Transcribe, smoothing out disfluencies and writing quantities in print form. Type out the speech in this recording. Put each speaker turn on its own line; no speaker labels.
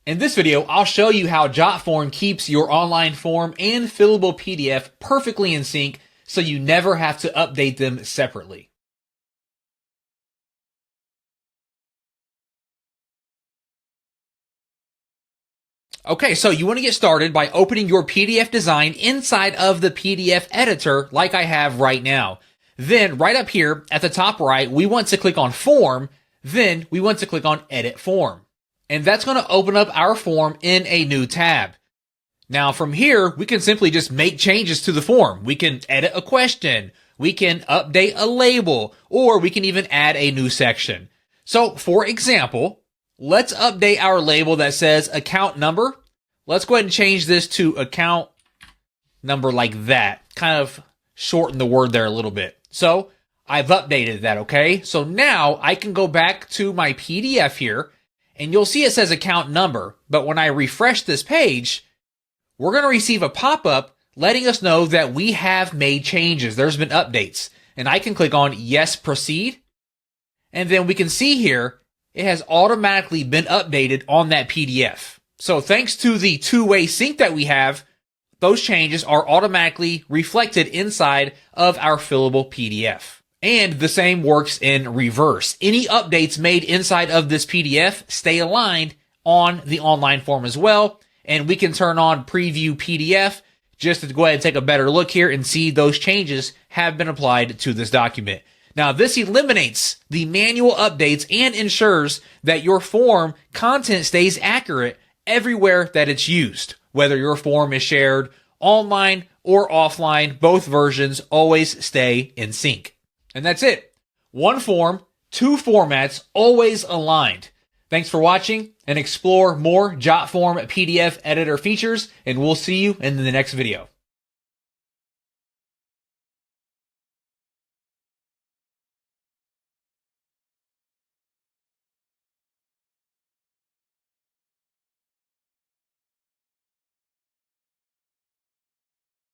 In this video, I'll show you how Jotform keeps your online form and fillable PDF perfectly in sync so you never have to update them separately. Okay, so you want to get started by opening your PDF design inside of the PDF editor like I have right now. Then right up here at the top right, we want to click on Form, then we want to click on Edit Form. And that's going to open up our form in a new tab. Now from here, we can simply just make changes to the form. We can edit a question, we can update a label, or we can even add a new section. So for example, let's update our label that says account number. Let's go ahead and change this to account number like that. Kind of shorten the word there a little bit. So I've updated that, okay? So now I can go back to my PDF here, and you'll see it says account number, but when I refresh this page, we're going to receive a pop-up letting us know that we have made changes. There's been updates, and I can click on Yes, Proceed, and then we can see here it has automatically been updated on that PDF. So thanks to the two-way sync that we have, those changes are automatically reflected inside of our fillable PDF. And the same works in reverse. Any updates made inside of this PDF stay aligned on the online form as well. And we can turn on Preview PDF just to go ahead and take a better look here and see those changes have been applied to this document. Now, this eliminates the manual updates and ensures that your form content stays accurate everywhere that it's used. Whether your form is shared online or offline, both versions always stay in sync. And that's it. One form, two formats, always aligned. Thanks for watching, and explore more Jotform PDF Editor features, and we'll see you in the next video.